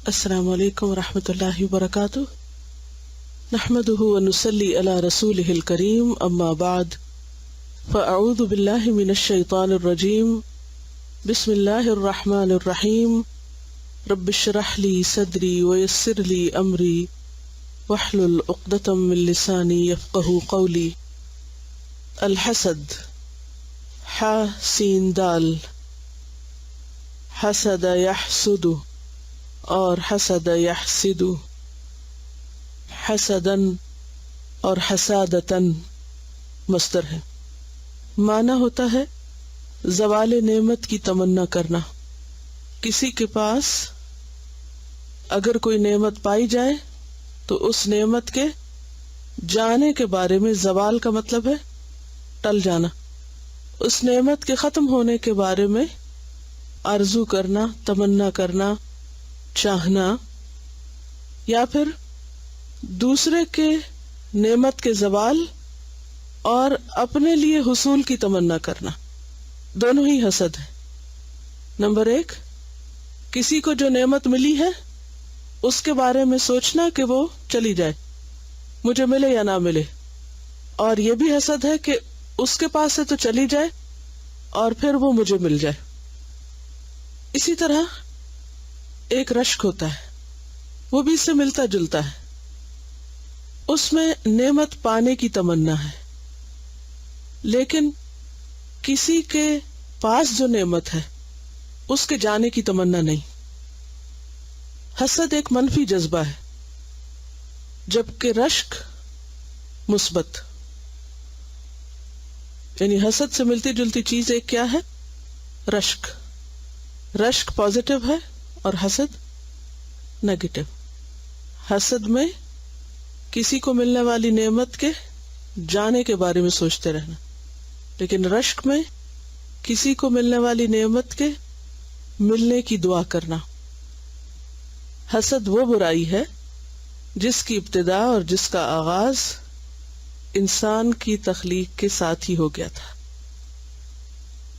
السلام علیکم ورحمۃ اللہ وبرکاتہ، نحمدہ ونصلی علی رسولہ الکریم، اما بعد فاعوذ باللہ من الشیطان الرجیم، بسم اللہ الرحمن الرحیم، رب اشرح لی صدری ویسر لی امری واحلل عقدۃ من لسانی یفقہوا قولی۔ الحسد، ح سین دال، حسد یحسد اور حسد یحسد، حسدن اور حسادتن مصدر ہے۔ معنی ہوتا ہے زوال نعمت کی تمنا کرنا۔ کسی کے پاس اگر کوئی نعمت پائی جائے تو اس نعمت کے جانے کے بارے میں، زوال کا مطلب ہے ٹل جانا، اس نعمت کے ختم ہونے کے بارے میں آرزو کرنا، تمنا کرنا، چاہنا، یا پھر دوسرے کے نعمت کے زوال اور اپنے لیے حصول کی تمنا کرنا، دونوں ہی حسد ہے۔ نمبر 1، کسی کو جو نعمت ملی ہے اس کے بارے میں سوچنا کہ وہ چلی جائے، مجھے ملے یا نہ ملے، اور یہ بھی حسد ہے کہ اس کے پاس سے تو چلی جائے اور پھر وہ مجھے مل جائے۔ اسی طرح ایک رشک ہوتا ہے، وہ بھی اس سے ملتا جلتا ہے، اس میں نعمت پانے کی تمنا ہے، لیکن کسی کے پاس جو نعمت ہے اس کے جانے کی تمنا نہیں۔ حسد ایک منفی جذبہ ہے، جبکہ رشک مثبت، یعنی حسد سے ملتی جلتی چیز ایک کیا ہے؟ رشک۔ رشک پازیٹو ہے اور حسد نیگیٹو۔ حسد میں کسی کو ملنے والی نعمت کے جانے کے بارے میں سوچتے رہنا، لیکن رشک میں کسی کو ملنے والی نعمت کے ملنے کی دعا کرنا۔ حسد وہ برائی ہے جس کی ابتدا اور جس کا آغاز انسان کی تخلیق کے ساتھ ہی ہو گیا تھا۔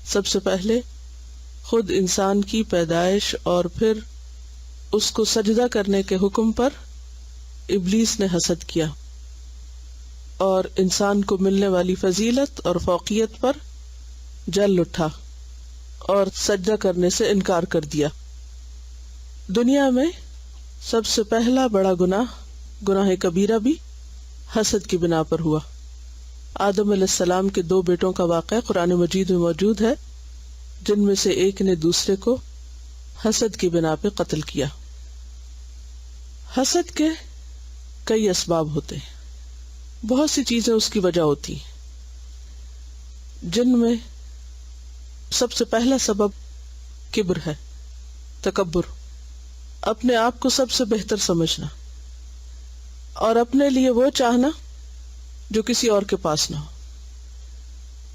سب سے پہلے خود انسان کی پیدائش اور پھر اس کو سجدہ کرنے کے حکم پر ابلیس نے حسد کیا اور انسان کو ملنے والی فضیلت اور فوقیت پر جل اٹھا اور سجدہ کرنے سے انکار کر دیا۔ دنیا میں سب سے پہلا بڑا گناہ کبیرہ بھی حسد کی بنا پر ہوا۔ آدم علیہ السلام کے 2 بیٹوں کا واقعہ قرآن مجید میں موجود ہے، جن میں سے ایک نے دوسرے کو حسد کی بنا پہ قتل کیا۔ حسد کے کئی اسباب ہوتے ہیں، بہت سی چیزیں اس کی وجہ ہوتی ہیں، جن میں سب سے پہلا سبب کبر ہے، تکبر، اپنے آپ کو سب سے بہتر سمجھنا اور اپنے لیے وہ چاہنا جو کسی اور کے پاس نہ ہو۔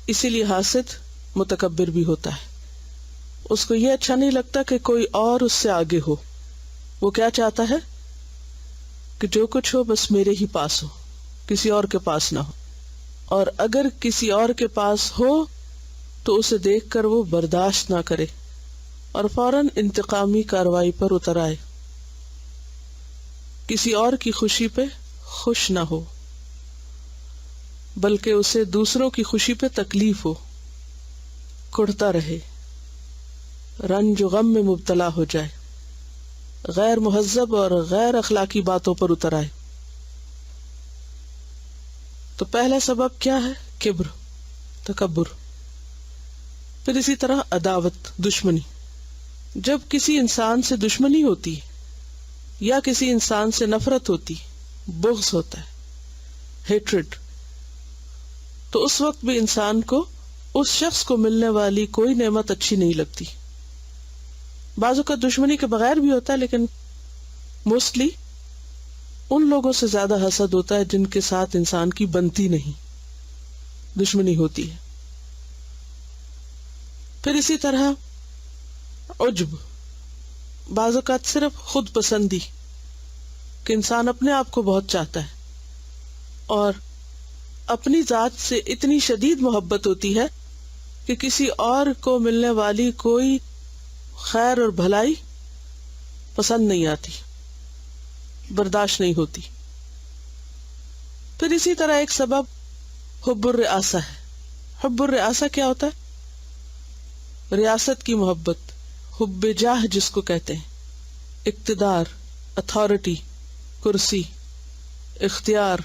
اسی لیے حاسد متکبر بھی ہوتا ہے، اس کو یہ اچھا نہیں لگتا کہ کوئی اور اس سے آگے ہو، وہ کیا چاہتا ہے کہ جو کچھ ہو بس میرے ہی پاس ہو، کسی اور کے پاس نہ ہو، اور اگر کسی اور کے پاس ہو تو اسے دیکھ کر وہ برداشت نہ کرے اور فوراً انتقامی کارروائی پر اتر آئے، کسی اور کی خوشی پہ خوش نہ ہو بلکہ اسے دوسروں کی خوشی پہ تکلیف ہو، کڑھتا رہے، رنج و غم میں مبتلا ہو جائے، غیر مہذب اور غیر اخلاقی باتوں پر اتر آئے۔ تو پہلا سبب کیا ہے؟ کبر، تکبر۔ پھر اسی طرح عداوت، دشمنی۔ جب کسی انسان سے دشمنی ہوتی یا کسی انسان سے نفرت ہوتی، بغض ہوتا ہے، ہیٹرڈ، تو اس وقت بھی انسان کو اس شخص کو ملنے والی کوئی نعمت اچھی نہیں لگتی۔ بعض اوقات دشمنی کے بغیر بھی ہوتا ہے، لیکن موسٹلی ان لوگوں سے زیادہ حسد ہوتا ہے جن کے ساتھ انسان کی بنتی نہیں، دشمنی ہوتی ہے۔ پھر اسی طرح عجب، بعض اوقات صرف خود پسندی، کہ انسان اپنے آپ کو بہت چاہتا ہے اور اپنی ذات سے اتنی شدید محبت ہوتی ہے کہ کسی اور کو ملنے والی کوئی خیر اور بھلائی پسند نہیں آتی، برداشت نہیں ہوتی۔ پھر اسی طرح ایک سبب حب الرئاسہ ہے۔ حب الرئاسہ کیا ہوتا ہے؟ ریاست کی محبت، حب جاہ جس کو کہتے ہیں، اقتدار، اتھارٹی، کرسی، اختیار،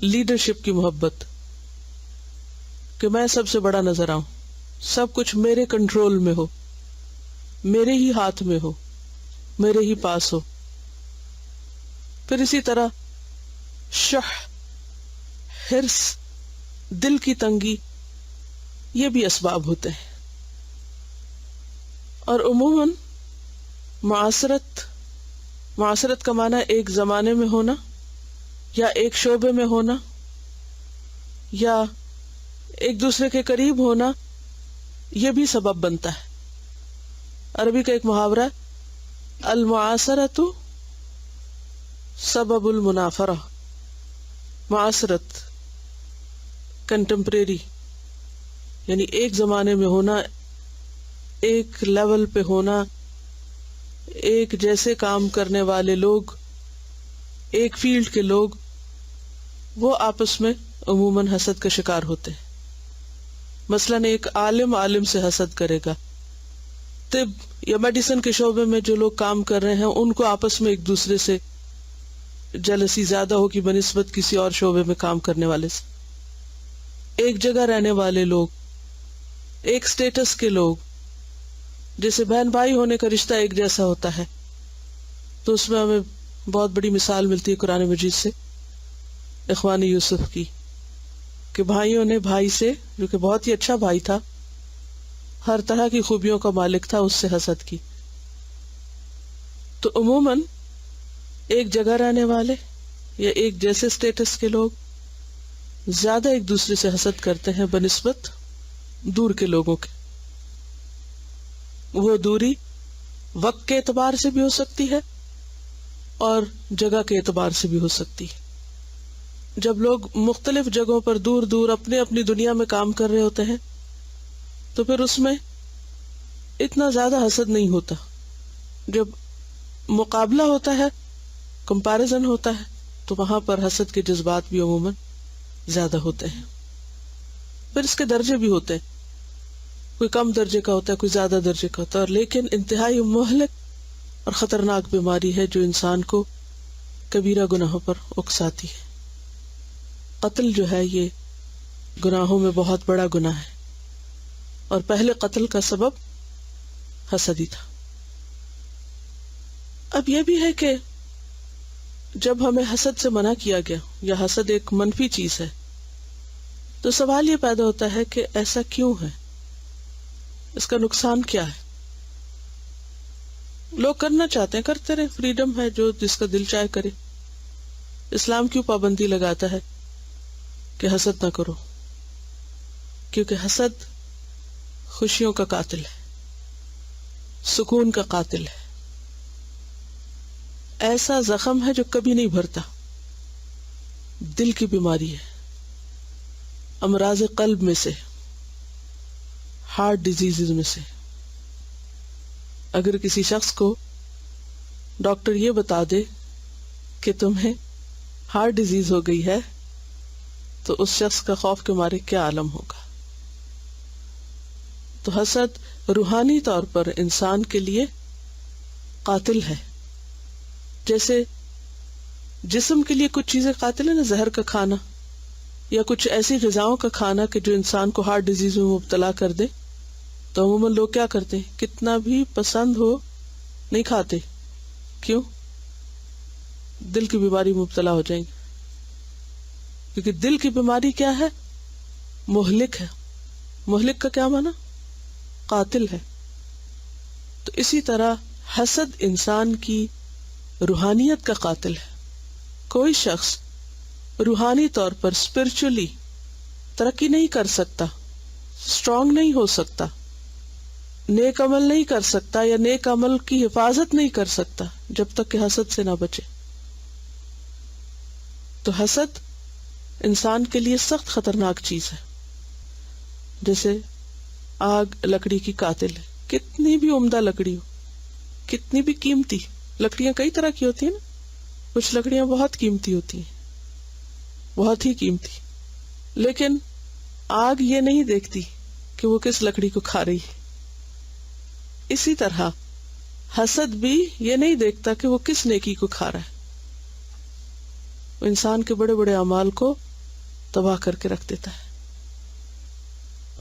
لیڈرشپ کی محبت، کہ میں سب سے بڑا نظر آؤں، سب کچھ میرے کنٹرول میں ہو، میرے ہی ہاتھ میں ہو، میرے ہی پاس ہو۔ پھر اسی طرح شح، حرص، دل کی تنگی، یہ بھی اسباب ہوتے ہیں۔ اور عموماً معاصرت کا معنی ایک زمانے میں ہونا یا ایک شعبے میں ہونا یا ایک دوسرے کے قریب ہونا، یہ بھی سبب بنتا ہے۔ عربی کا ایک محاورہ ہے، المعاصرۃ سبب المنافرہ۔ معاصرت، کنٹمپریری، یعنی ایک زمانے میں ہونا، ایک لیول پہ ہونا، ایک جیسے کام کرنے والے لوگ، ایک فیلڈ کے لوگ، وہ آپس میں عموماً حسد کا شکار ہوتے ہیں۔ مثلاً ایک عالم سے حسد کرے گا، طب یا میڈیسن کے شعبے میں جو لوگ کام کر رہے ہیں ان کو آپس میں ایک دوسرے سے جلسی زیادہ ہوگی بنسبت کسی اور شعبے میں کام کرنے والے سے۔ ایک جگہ رہنے والے لوگ، ایک سٹیٹس کے لوگ، جیسے بہن بھائی ہونے کا رشتہ ایک جیسا ہوتا ہے، تو اس میں ہمیں بہت بڑی مثال ملتی ہے قرآن مجید سے، اخوان یوسف کی، کہ بھائیوں نے بھائی سے، جو کہ بہت ہی اچھا بھائی تھا، ہر طرح کی خوبیوں کا مالک تھا، اس سے حسد کی۔ تو عموماً ایک جگہ رہنے والے یا ایک جیسے سٹیٹس کے لوگ زیادہ ایک دوسرے سے حسد کرتے ہیں بنسبت دور کے لوگوں کے۔ وہ دوری وقت کے اعتبار سے بھی ہو سکتی ہے اور جگہ کے اعتبار سے بھی ہو سکتی ہے۔ جب لوگ مختلف جگہوں پر دور دور اپنے اپنی دنیا میں کام کر رہے ہوتے ہیں تو پھر اس میں اتنا زیادہ حسد نہیں ہوتا۔ جب مقابلہ ہوتا ہے، کمپیریزن ہوتا ہے، تو وہاں پر حسد کے جذبات بھی عموماً زیادہ ہوتے ہیں۔ پھر اس کے درجے بھی ہوتے ہیں، کوئی کم درجے کا ہوتا ہے، کوئی زیادہ درجے کا ہوتا ہے، لیکن انتہائی مہلک اور خطرناک بیماری ہے جو انسان کو کبیرہ گناہوں پر اکساتی ہے۔ قتل جو ہے یہ گناہوں میں بہت بڑا گناہ ہے، اور پہلے قتل کا سبب حسد ہی تھا۔ اب یہ بھی ہے کہ جب ہمیں حسد سے منع کیا گیا یا حسد ایک منفی چیز ہے تو سوال یہ پیدا ہوتا ہے کہ ایسا کیوں ہے، اس کا نقصان کیا ہے؟ لوگ کرنا چاہتے ہیں، کرتے رہے، فریڈم ہے، جو جس کا دل چاہے کرے۔ اسلام کیوں پابندی لگاتا ہے کہ حسد نہ کرو؟ کیونکہ حسد خوشیوں کا قاتل ہے، سکون کا قاتل ہے، ایسا زخم ہے جو کبھی نہیں بھرتا، دل کی بیماری ہے، امراض قلب میں سے، ہارٹ ڈیزیز میں سے۔ اگر کسی شخص کو ڈاکٹر یہ بتا دے کہ تمہیں ہارٹ ڈیزیز ہو گئی ہے تو اس شخص کا خوف کے مارے کیا عالم ہوگا۔ تو حسد روحانی طور پر انسان کے لیے قاتل ہے۔ جیسے جسم کے لیے کچھ چیزیں قاتل ہیں نا، زہر کا کھانا یا کچھ ایسی غذاؤں کا کھانا کہ جو انسان کو ہارٹ ڈیزیز میں مبتلا کر دے، تو عموماً لوگ کیا کرتے ہیں، کتنا بھی پسند ہو نہیں کھاتے۔ کیوں؟ دل کی بیماری میں مبتلا ہو جائیں گے، کیونکہ دل کی بیماری کیا ہے؟ مہلک ہے۔ مہلک کا کیا معنی؟ قاتل ہے۔ تو اسی طرح حسد انسان کی روحانیت کا قاتل ہے۔ کوئی شخص روحانی طور پر اسپرچولی ترقی نہیں کر سکتا، اسٹرانگ نہیں ہو سکتا، نیک عمل نہیں کر سکتا یا نیک عمل کی حفاظت نہیں کر سکتا جب تک کہ حسد سے نہ بچے۔ تو حسد انسان کے لیے سخت خطرناک چیز ہے۔ جیسے آگ لکڑی کی قاتل ہے، کتنی بھی عمدہ لکڑی ہو کتنی بھی قیمتی لکڑیاں کئی طرح کی ہوتی ہیں نا، کچھ لکڑیاں بہت قیمتی ہوتی ہیں، بہت ہی قیمتی، لیکن آگ یہ نہیں دیکھتی کہ وہ کس لکڑی کو کھا رہی ہے. اسی طرح حسد بھی یہ نہیں دیکھتا کہ وہ کس نیکی کو کھا رہا ہے، وہ انسان کے بڑے بڑے اعمال کو تباہ کر کے رکھ دیتا ہے،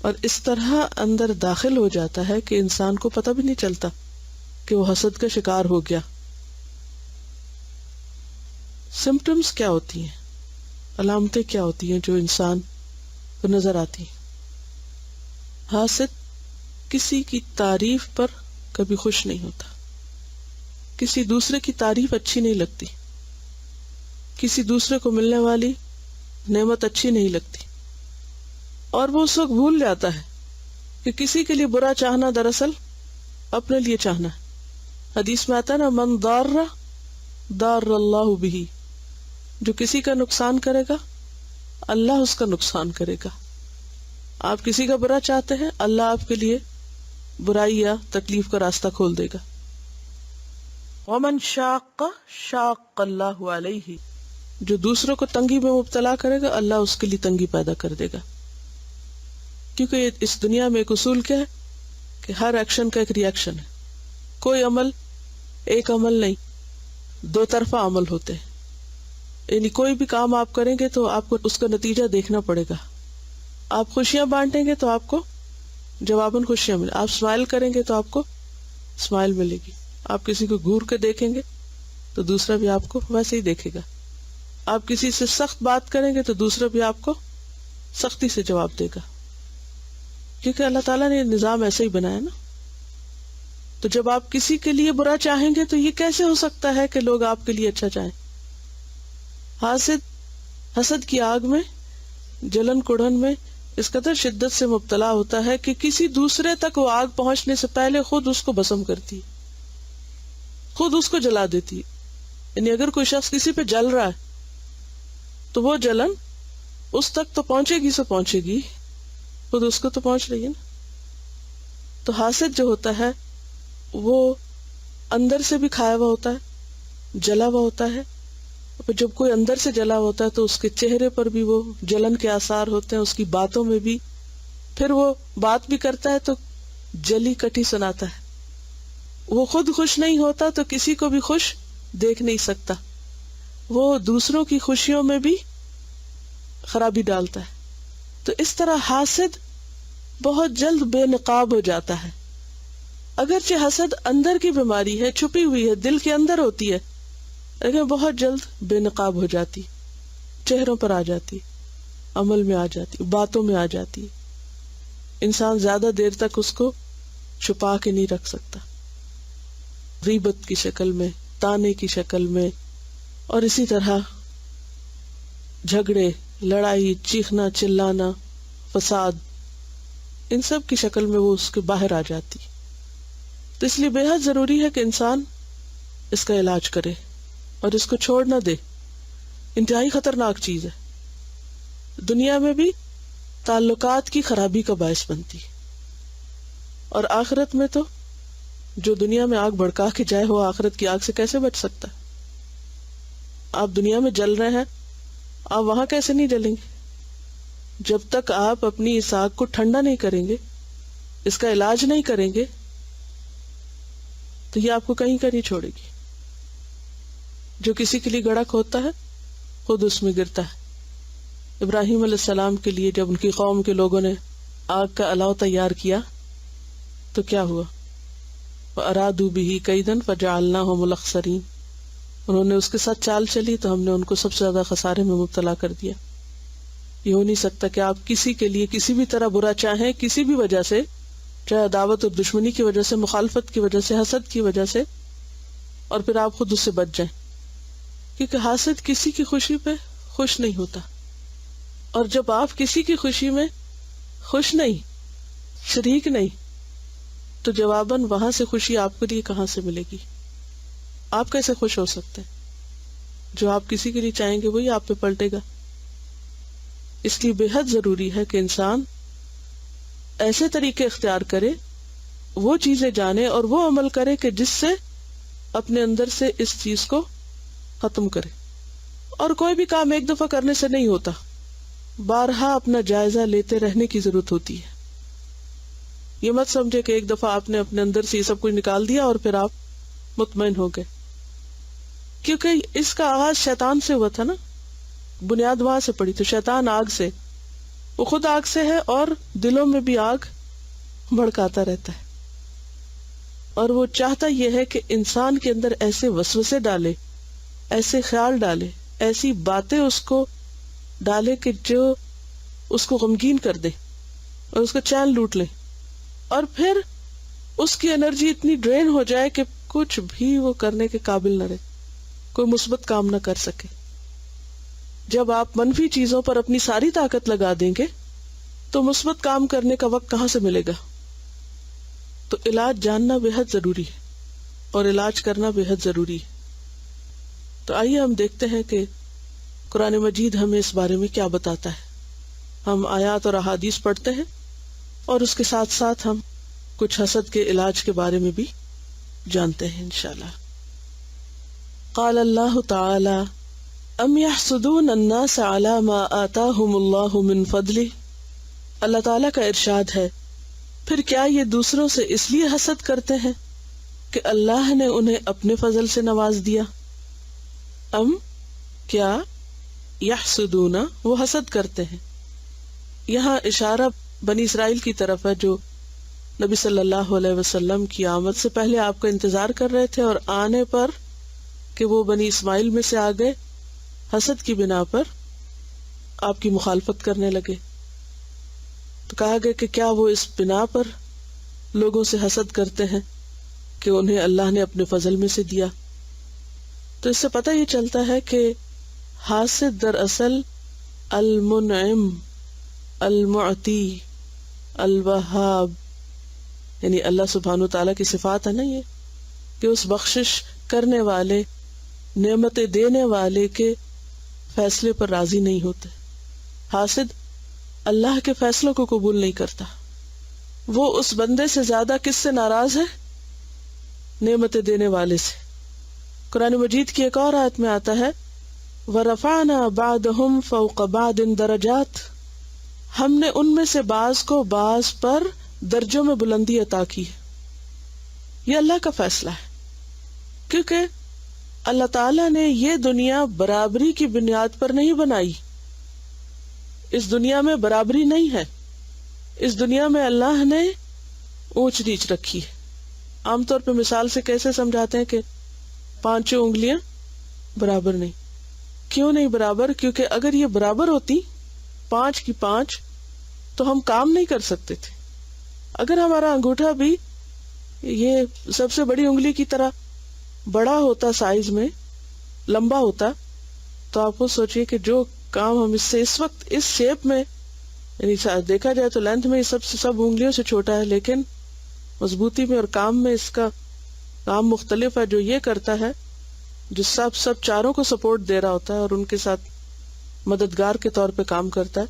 اور اس طرح اندر داخل ہو جاتا ہے کہ انسان کو پتہ بھی نہیں چلتا کہ وہ حسد کا شکار ہو گیا. سمپٹمز کیا ہوتی ہیں، علامتیں کیا ہوتی ہیں جو انسان کو نظر آتی ہیں؟ حاسد کسی کی تعریف پر کبھی خوش نہیں ہوتا، کسی دوسرے کی تعریف اچھی نہیں لگتی، کسی دوسرے کو ملنے والی نعمت اچھی نہیں لگتی، اور وہ اس وقت بھول جاتا ہے کہ کسی کے لیے برا چاہنا دراصل اپنے لیے چاہنا ہے. حدیث میں آتا ہے نا، من ضار ضار اللہ بہ، جو کسی کا نقصان کرے گا اللہ اس کا نقصان کرے گا. آپ کسی کا برا چاہتے ہیں، اللہ آپ کے لیے برائی یا تکلیف کا راستہ کھول دے گا. ومن شاق شاق اللہ علیہ، جو دوسروں کو تنگی میں مبتلا کرے گا اللہ اس کے لیے تنگی پیدا کر دے گا. کیونکہ اس دنیا میں ایک اصول کیا ہے کہ ہر ایکشن کا ایک ری ایکشن ہے. کوئی عمل ایک عمل نہیں، دو طرفہ عمل ہوتے ہیں. یعنی کوئی بھی کام آپ کریں گے تو آپ کو اس کا نتیجہ دیکھنا پڑے گا. آپ خوشیاں بانٹیں گے تو آپ کو جواباً خوشیاں ملیں، آپ اسمائل کریں گے تو آپ کو اسمائل ملے گی. آپ کسی کو گھور کے دیکھیں گے تو دوسرا بھی آپ کو ویسے ہی دیکھے گا. آپ کسی سے سخت بات کریں گے تو دوسرا بھی آپ کو سختی سے جواب دے گا، کیونکہ اللہ تعالیٰ نے نظام ایسے ہی بنایا نا. تو جب آپ کسی کے لیے برا چاہیں گے تو یہ کیسے ہو سکتا ہے کہ لوگ آپ کے لیے اچھا چاہیں؟ حسد کی آگ میں، جلن کڑھن میں اس قدر شدت سے مبتلا ہوتا ہے کہ کسی دوسرے تک وہ آگ پہنچنے سے پہلے خود اس کو بھسم کرتی، خود اس کو جلا دیتی. یعنی اگر کوئی شخص کسی پہ جل رہا ہے تو وہ جلن اس تک تو پہنچے گی سو پہنچے گی، خود اس کو تو پہنچ رہی ہے نا. تو حاسد جو ہوتا ہے وہ اندر سے بھی کھایا ہوا ہوتا ہے، جلا ہوا ہوتا ہے. جب کوئی اندر سے جلا ہوتا ہے تو اس کے چہرے پر بھی وہ جلن کے آثار ہوتے ہیں، اس کی باتوں میں بھی. پھر وہ بات بھی کرتا ہے تو جلی کٹی سناتا ہے. وہ خود خوش نہیں ہوتا تو کسی کو بھی خوش دیکھ نہیں سکتا. وہ دوسروں کی خوشیوں میں بھی خرابی ڈالتا ہے. تو اس طرح حاسد بہت جلد بے نقاب ہو جاتا ہے. اگرچہ حسد اندر کی بیماری ہے، چھپی ہوئی ہے، دل کے اندر ہوتی ہے، لیکن بہت جلد بے نقاب ہو جاتی، چہروں پر آ جاتی، عمل میں آ جاتی، باتوں میں آ جاتی. انسان زیادہ دیر تک اس کو چھپا کے نہیں رکھ سکتا، غیبت کی شکل میں، تانے کی شکل میں، اور اسی طرح جھگڑے، لڑائی، چیخنا چلانا، فساد، ان سب کی شکل میں وہ اس کے باہر آ جاتی. تو اس لیے بے حد ضروری ہے کہ انسان اس کا علاج کرے اور اس کو چھوڑ نہ دے. انتہائی خطرناک چیز ہے، دنیا میں بھی تعلقات کی خرابی کا باعث بنتی، اور آخرت میں تو جو دنیا میں آگ بھڑکا کے جائے وہ آخرت کی آگ سے کیسے بچ سکتا ہے؟ آپ دنیا میں جل رہے ہیں، آپ وہاں کیسے نہیں جلیں گے؟ جب تک آپ اپنی اس آگ کو ٹھنڈا نہیں کریں گے، اس کا علاج نہیں کریں گے، تو یہ آپ کو کہیں کا نہیں چھوڑے گی. جو کسی کے لیے گڑھا کھودتا ہے خود اس میں گرتا ہے. ابراہیم علیہ السلام کے لیے جب ان کی قوم کے لوگوں نے آگ کا الاؤ تیار کیا تو کیا ہوا؟ وَأَرَادُوا بِهِ كَيْدًا فَجَعَلْنَاهُمُ الْأَخْسَرِينَ. انہوں نے اس کے ساتھ چال چلی تو ہم نے ان کو سب سے زیادہ خسارے میں مبتلا کر دیا. یہ ہو نہیں سکتا کہ آپ کسی کے لیے کسی بھی طرح برا چاہیں، کسی بھی وجہ سے، چاہے عداوت اور دشمنی کی وجہ سے، مخالفت کی وجہ سے، حسد کی وجہ سے، اور پھر آپ خود اس سے بچ جائیں. کیونکہ حاسد کسی کی خوشی پہ خوش نہیں ہوتا، اور جب آپ کسی کی خوشی میں خوش نہیں، شریک نہیں، تو جواباً وہاں سے خوشی آپ کے لیے کہاں سے ملے گی؟ آپ کیسے خوش ہو سکتے ہیں؟ جو آپ کسی کے لیے چاہیں گے وہی آپ پہ پلٹے گا. اس لیے بے حد ضروری ہے کہ انسان ایسے طریقے اختیار کرے، وہ چیزیں جانے اور وہ عمل کرے کہ جس سے اپنے اندر سے اس چیز کو ختم کرے. اور کوئی بھی کام ایک دفعہ کرنے سے نہیں ہوتا، بارہا اپنا جائزہ لیتے رہنے کی ضرورت ہوتی ہے. یہ مت سمجھے کہ ایک دفعہ آپ نے اپنے اندر سے یہ سب کچھ نکال دیا اور پھر آپ مطمئن ہو گئے، کیونکہ اس کا آغاز شیطان سے ہوا تھا نا، بنیاد وہاں سے پڑی. تو شیطان آگ سے، وہ خود آگ سے ہے اور دلوں میں بھی آگ بھڑکاتا رہتا ہے، اور وہ چاہتا یہ ہے کہ انسان کے اندر ایسے وسوسے ڈالے، ایسے خیال ڈالے، ایسی باتیں اس کو ڈالے کہ جو اس کو غمگین کر دے اور اس کا چین لوٹ لے، اور پھر اس کی انرجی اتنی ڈرین ہو جائے کہ کچھ بھی وہ کرنے کے قابل نہ رہے، کوئی مثبت کام نہ کر سکے. جب آپ منفی چیزوں پر اپنی ساری طاقت لگا دیں گے تو مثبت کام کرنے کا وقت کہاں سے ملے گا؟ تو علاج جاننا بے حد ضروری ہے اور علاج کرنا بے حد ضروری ہے. تو آئیے ہم دیکھتے ہیں کہ قرآن مجید ہمیں اس بارے میں کیا بتاتا ہے. ہم آیات اور احادیث پڑھتے ہیں اور اس کے ساتھ ساتھ ہم کچھ حسد کے علاج کے بارے میں بھی جانتے ہیں انشاءاللہ. قال اللہ تعالی ام یحسدون الناس علی ما آتاہم اللہ من فضلہ. اللہ تعالیٰ کا ارشاد ہے، پھر کیا یہ دوسروں سے اس لیے حسد کرتے ہیں کہ اللہ نے انہیں اپنے فضل سے نواز دیا. ام کیا، یحسدون وہ حسد کرتے ہیں. یہاں اشارہ بنی اسرائیل کی طرف ہے جو نبی صلی اللہ علیہ وسلم کی آمد سے پہلے آپ کا انتظار کر رہے تھے، اور آنے پر کہ وہ بنی اسماعیل میں سے آ گئے، حسد کی بنا پر آپ کی مخالفت کرنے لگے. تو کہا گیا کہ کیا وہ اس بنا پر لوگوں سے حسد کرتے ہیں کہ انہیں اللہ نے اپنے فضل میں سے دیا. تو اس سے پتہ یہ چلتا ہے کہ حاسد دراصل المنعم، المعطی، الوہاب، یعنی اللہ سبحانہ وتعالیٰ کی صفات ہے نا یہ، کہ اس بخشش کرنے والے، نعمتیں دینے والے کے فیصلے پر راضی نہیں ہوتے. حاسد اللہ کے فیصلوں کو قبول نہیں کرتا. وہ اس بندے سے زیادہ کس سے ناراض ہے؟ نعمتیں دینے والے سے. قرآن مجید کی ایک اور آیت میں آتا ہے وَرَفَعْنَا بَعْضَهُمْ فَوْقَ بَعْضٍ دَرَجَاتٍ، ہم نے ان میں سے بعض کو بعض پر درجوں میں بلندی عطا کی ہے. یہ اللہ کا فیصلہ ہے، کیونکہ اللہ تعالیٰ نے یہ دنیا برابری کی بنیاد پر نہیں بنائی. اس دنیا میں برابری نہیں ہے. اس دنیا میں اللہ نے اونچ نیچ رکھی ہے. عام طور پہ مثال سے کیسے سمجھاتے ہیں کہ 5 انگلیاں برابر نہیں. کیوں نہیں برابر؟ کیونکہ اگر یہ برابر ہوتی 5 کی 5 تو ہم کام نہیں کر سکتے تھے. اگر ہمارا انگوٹھا بھی یہ سب سے بڑی انگلی کی طرح بڑا ہوتا، سائز میں لمبا ہوتا، تو آپ کو سوچئے کہ جو کام ہم اس سے اس وقت اس شیپ میں، یعنی دیکھا جائے تو لینتھ میں سب انگلیوں سے چھوٹا ہے، لیکن مضبوطی میں اور کام میں اس کا کام مختلف ہے. جو یہ کرتا ہے، جو سب چاروں کو سپورٹ دے رہا ہوتا ہے اور ان کے ساتھ مددگار کے طور پہ کام کرتا ہے،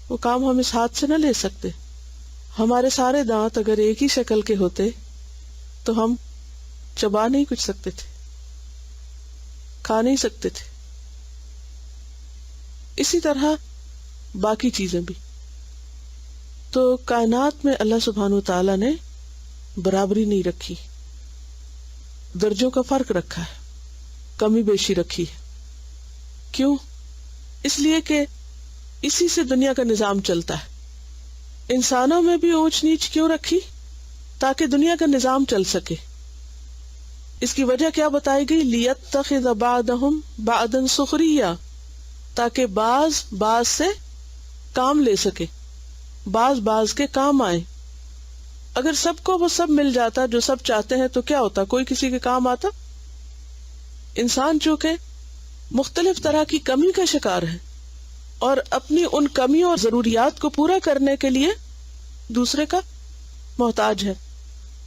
وہ کام ہم اس ہاتھ سے نہ لے سکتے. ہمارے سارے دانت اگر ایک ہی شکل کے ہوتے تو ہم چبا نہیں کچھ سکتے تھے، کھا نہیں سکتے تھے. اسی طرح باقی چیزیں بھی. تو کائنات میں اللہ سبحانہ وتعالیٰ نے برابری نہیں رکھی، درجوں کا فرق رکھا ہے، کمی بیشی رکھی ہے. کیوں؟ اس لیے کہ اسی سے دنیا کا نظام چلتا ہے. انسانوں میں بھی اونچ نیچ کیوں رکھی؟ تاکہ دنیا کا نظام چل سکے. اس کی وجہ کیا بتائی گئی؟ لیتخذ بعضهم بعضا سخریا، تاکہ بعض سے کام لے سکے، بعض کے کام آئے. اگر سب کو وہ سب مل جاتا جو سب چاہتے ہیں تو کیا ہوتا؟ کوئی کسی کے کام آتا؟ انسان چونکہ مختلف طرح کی کمی کا شکار ہے اور اپنی ان کمیوں اور ضروریات کو پورا کرنے کے لیے دوسرے کا محتاج ہے.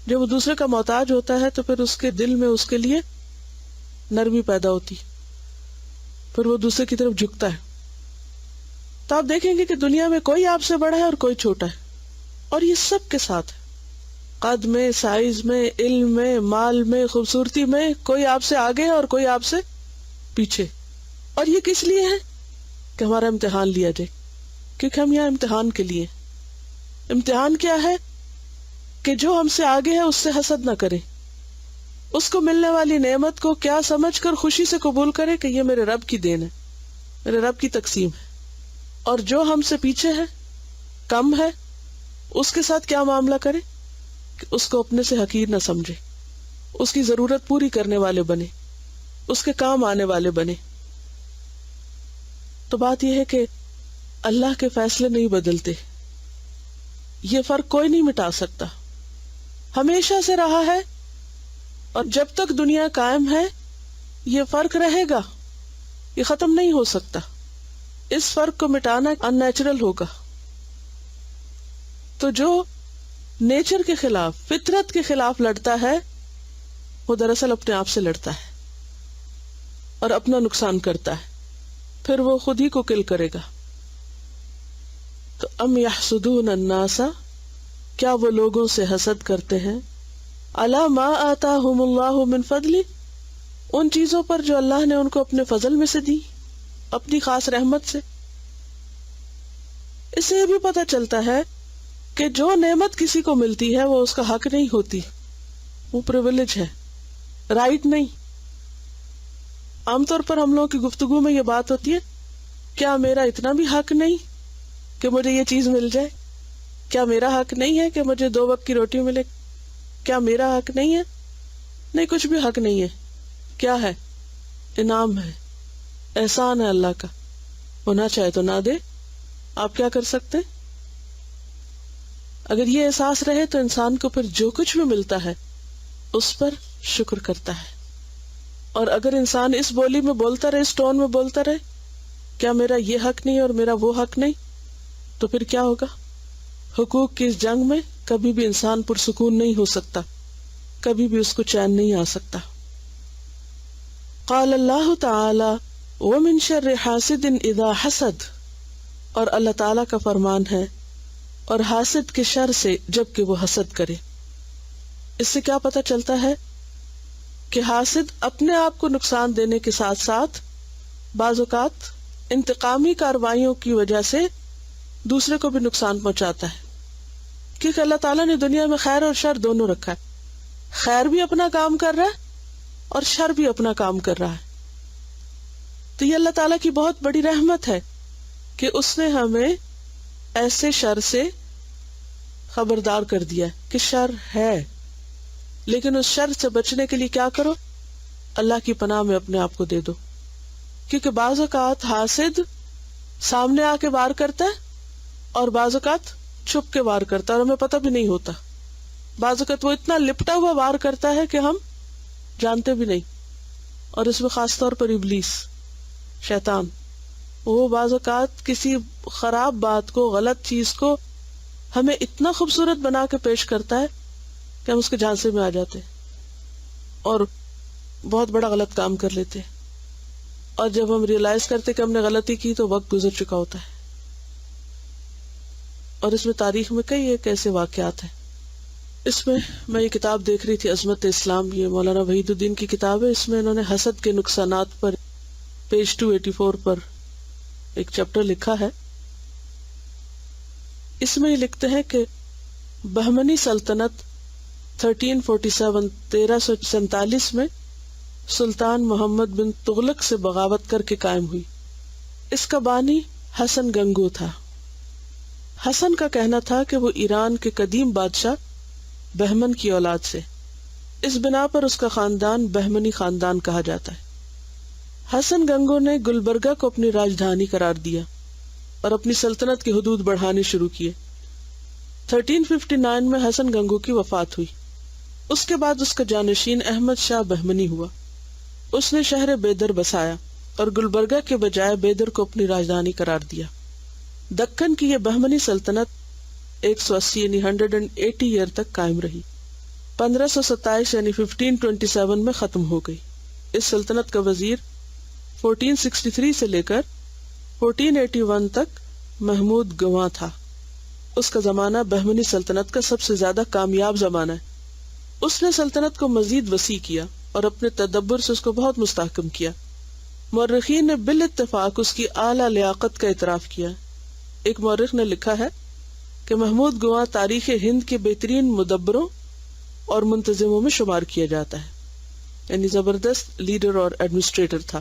جب وہ دوسرے کا محتاج ہوتا ہے تو پھر اس کے دل میں اس کے لیے نرمی پیدا ہوتی، پھر وہ دوسرے کی طرف جھکتا ہے. تو آپ دیکھیں گے کہ دنیا میں کوئی آپ سے بڑا ہے اور کوئی چھوٹا ہے، اور یہ سب کے ساتھ ہے. قد میں، سائز میں، علم میں، مال میں، خوبصورتی میں، کوئی آپ سے آگے ہے اور کوئی آپ سے پیچھے. اور یہ کس لیے ہے؟ کہ ہمارا امتحان لیا جائے، کیونکہ ہم یہاں امتحان کے لیے. امتحان کیا ہے؟ کہ جو ہم سے آگے ہے اس سے حسد نہ کرے، اس کو ملنے والی نعمت کو کیا سمجھ کر خوشی سے قبول کرے کہ یہ میرے رب کی دین ہے، میرے رب کی تقسیم ہے. اور جو ہم سے پیچھے ہے، کم ہے، اس کے ساتھ کیا معاملہ کرے کہ اس کو اپنے سے حقیر نہ سمجھے، اس کی ضرورت پوری کرنے والے بنے، اس کے کام آنے والے بنے. تو بات یہ ہے کہ اللہ کے فیصلے نہیں بدلتے، یہ فرق کوئی نہیں مٹا سکتا، ہمیشہ سے رہا ہے اور جب تک دنیا قائم ہے یہ فرق رہے گا، یہ ختم نہیں ہو سکتا. اس فرق کو مٹانا ان نیچرل ہوگا. تو جو نیچر کے خلاف، فطرت کے خلاف لڑتا ہے وہ دراصل اپنے آپ سے لڑتا ہے اور اپنا نقصان کرتا ہے، پھر وہ خود ہی کو کل کرے گا. تو ام یحسدون الناس، کیا وہ لوگوں سے حسد کرتے ہیں، علی ما آتاہم اللہ من فضل، ان چیزوں پر جو اللہ نے ان کو اپنے فضل میں سے دی، اپنی خاص رحمت سے. اس سے یہ بھی پتہ چلتا ہے کہ جو نعمت کسی کو ملتی ہے وہ اس کا حق نہیں ہوتی، وہ پریویلیج ہے، رائٹ نہیں. عام طور پر ہم لوگوں کی گفتگو میں یہ بات ہوتی ہے، کیا میرا اتنا بھی حق نہیں کہ مجھے یہ چیز مل جائے؟ کیا میرا حق نہیں ہے کہ مجھے 2 وقت کی روٹی ملے؟ کیا میرا حق نہیں ہے؟ نہیں، کچھ بھی حق نہیں ہے. کیا ہے؟ انعام ہے، احسان ہے اللہ کا، وہ نہ چاہے تو نہ دے. آپ کیا کر سکتے؟ اگر یہ احساس رہے تو انسان کو پھر جو کچھ بھی ملتا ہے اس پر شکر کرتا ہے. اور اگر انسان اس بولی میں بولتا رہے، اس ٹون میں بولتا رہے، کیا میرا یہ حق نہیں اور میرا وہ حق نہیں، تو پھر کیا ہوگا؟ حقوق کی اس جنگ میں کبھی بھی انسان پرسکون نہیں ہو سکتا، کبھی بھی اس کو چین نہیں آ سکتا. قال اللہ تعالی ومن شر حاسد اذا حسد، اور اللہ تعالیٰ کا فرمان ہے اور حاسد کے شر سے جب کہ وہ حسد کرے. اس سے کیا پتہ چلتا ہے کہ حاسد اپنے آپ کو نقصان دینے کے ساتھ ساتھ بعض اوقات انتقامی کارروائیوں کی وجہ سے دوسرے کو بھی نقصان پہنچاتا ہے. کیونکہ اللہ تعالیٰ نے دنیا میں خیر اور شر دونوں رکھا ہے، خیر بھی اپنا کام کر رہا ہے اور شر بھی اپنا کام کر رہا ہے. تو یہ اللہ تعالیٰ کی بہت بڑی رحمت ہے کہ اس نے ہمیں ایسے شر سے خبردار کر دیا کہ شر ہے، لیکن اس شر سے بچنے کے لیے کیا کرو؟ اللہ کی پناہ میں اپنے آپ کو دے دو. کیونکہ بعض اوقات حاسد سامنے آ کے وار کرتا ہے اور بعض اوقات چھپ کے وار کرتا ہے اور ہمیں پتہ بھی نہیں ہوتا. بعض اوقات وہ اتنا لپٹا ہوا وار کرتا ہے کہ ہم جانتے بھی نہیں. اور اس میں خاص طور پر ابلیس، شیطان، وہ بعض اوقات کسی خراب بات کو، غلط چیز کو ہمیں اتنا خوبصورت بنا کے پیش کرتا ہے کہ ہم اس کے جھانسے میں آ جاتے اور بہت بڑا غلط کام کر لیتے. اور جب ہم ریئلائز کرتے کہ ہم نے غلطی کی تو وقت گزر چکا ہوتا ہے. اور اس میں تاریخ میں کئی ایک ایسے واقعات ہیں. اس میں میں یہ کتاب دیکھ رہی تھی، عظمت اسلام، یہ مولانا وحید الدین کی کتاب ہے. اس میں انہوں نے حسد کے نقصانات پر پیج 284 پر ایک چیپٹر لکھا ہے. اس میں یہ لکھتے ہیں کہ بہمنی سلطنت 1347 میں سلطان محمد بن تغلق سے بغاوت کر کے قائم ہوئی. اس کا بانی حسن گنگو تھا. حسن کا کہنا تھا کہ وہ ایران کے قدیم بادشاہ بہمن کی اولاد سے، اس بنا پر اس کا خاندان بہمنی خاندان کہا جاتا ہے. حسن گنگو نے گلبرگہ کو اپنی راجدھانی قرار دیا اور اپنی سلطنت کی حدود بڑھانے شروع کیے. 1359 میں حسن گنگو کی وفات ہوئی. اس کے بعد اس کا جانشین احمد شاہ بہمنی ہوا. اس نے شہر بیدر بسایا اور گلبرگہ کے بجائے بیدر کو اپنی راجدھانی قرار دیا. دکن کی یہ بہمنی سلطنت 180 یعنی 180 ایئر تک قائم رہی. 1527 یعنی 1527 میں ختم ہو گئی. اس سلطنت کا وزیر 1463 سے لے کر 1481 تک محمود گواں تھا. اس کا زمانہ بہمنی سلطنت کا سب سے زیادہ کامیاب زمانہ ہے. اس نے سلطنت کو مزید وسیع کیا اور اپنے تدبر سے اس کو بہت مستحکم کیا. مورخین نے بالاتفاق اس کی اعلیٰ لیاقت کا اعتراف کیا. ایک مورخ نے لکھا ہے کہ محمود گواں تاریخ ہند کے بہترین مدبروں اور منتظموں میں شمار کیا جاتا ہے، یعنی زبردست لیڈر اور ایڈمنسٹریٹر تھا.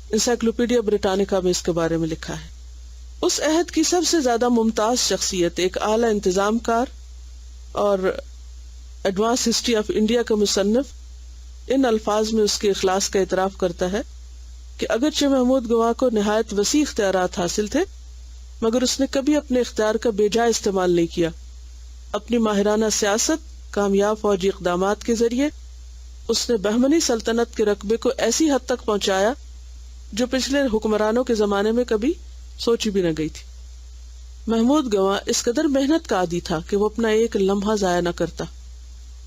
انسائکلوپیڈیا بریٹانیکا میں اس کے بارے میں لکھا ہے. اس عہد کی سب سے زیادہ ممتاز شخصیت، ایک اعلیٰ انتظام کار اور ایڈوانس ہسٹری آف انڈیا کا مصنف، ان الفاظ میں اس کے اخلاص کا اعتراف کرتا ہے کہ اگرچہ محمود گواں کو نہایت وسیع اختیارات حاصل تھے مگر اس نے کبھی اپنے اختیار کا بے جا استعمال نہیں کیا. اپنی ماہرانہ سیاست، کامیاب فوجی اقدامات کے ذریعے اس نے بہمنی سلطنت کے رقبے کو ایسی حد تک پہنچایا جو پچھلے حکمرانوں کے زمانے میں کبھی سوچی بھی نہ گئی تھی. محمود گواں اس قدر محنت کا عادی تھا کہ وہ اپنا ایک لمحہ ضائع نہ کرتا.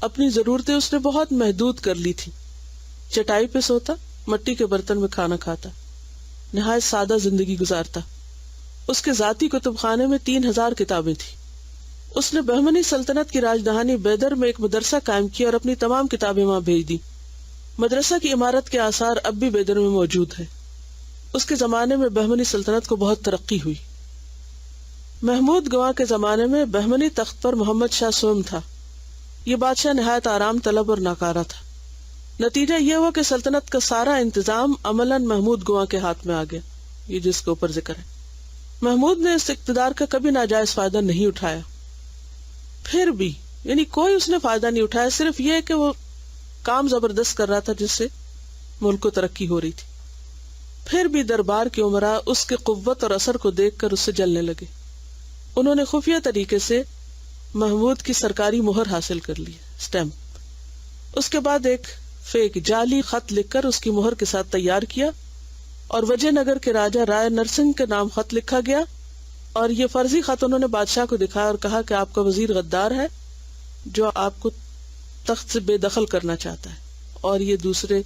اپنی ضرورتیں اس نے بہت محدود کر لی تھی. چٹائی پہ سوتا، مٹی کے برتن میں کھانا کھاتا، نہایت سادہ زندگی گزارتا. اس کے ذاتی کتب خانے میں 3000 کتابیں تھیں. اس نے بہمنی سلطنت کی راجدھانی بیدر میں ایک مدرسہ قائم کیا اور اپنی تمام کتابیں وہاں بھیج دی. مدرسہ کی عمارت کے آثار اب بھی بیدر میں موجود ہیں. اس کے زمانے میں بہمنی سلطنت کو بہت ترقی ہوئی. محمود گواں کے زمانے میں بہمنی تخت پر محمد شاہ سوم تھا. یہ بادشاہ نہایت آرام طلب اور ناکارہ تھا. نتیجہ یہ ہوا کہ سلطنت کا سارا انتظام عملاً محمود گواں کے ہاتھ میں آ گیا، یہ جس کے اوپر ذکر ہے. محمود نے اس اقتدار کا کبھی ناجائز فائدہ نہیں اٹھایا. پھر بھی یعنی کوئی اس نے فائدہ نہیں اٹھایا، صرف یہ کہ وہ کام زبردست کر رہا تھا جس سے ملک کو ترقی ہو رہی تھی. پھر بھی دربار کے عمراء اس کے قوت اور اثر کو دیکھ کر اس سے جلنے لگے. انہوں نے خفیہ طریقے سے محمود کی سرکاری مہر حاصل کر لی، سٹیمپ. اس کے بعد ایک فیک جعلی خط لکھ کر اس کی مہر کے ساتھ تیار کیا اور وجے نگر کے راجہ رائے نرسنگ کے نام خط لکھا گیا اور یہ فرضی خط انہوں نے بادشاہ کو دکھایا اور کہا کہ آپ کا وزیر غدار ہے جو آپ کو تخت سے بے دخل کرنا چاہتا ہے اور یہ دوسرے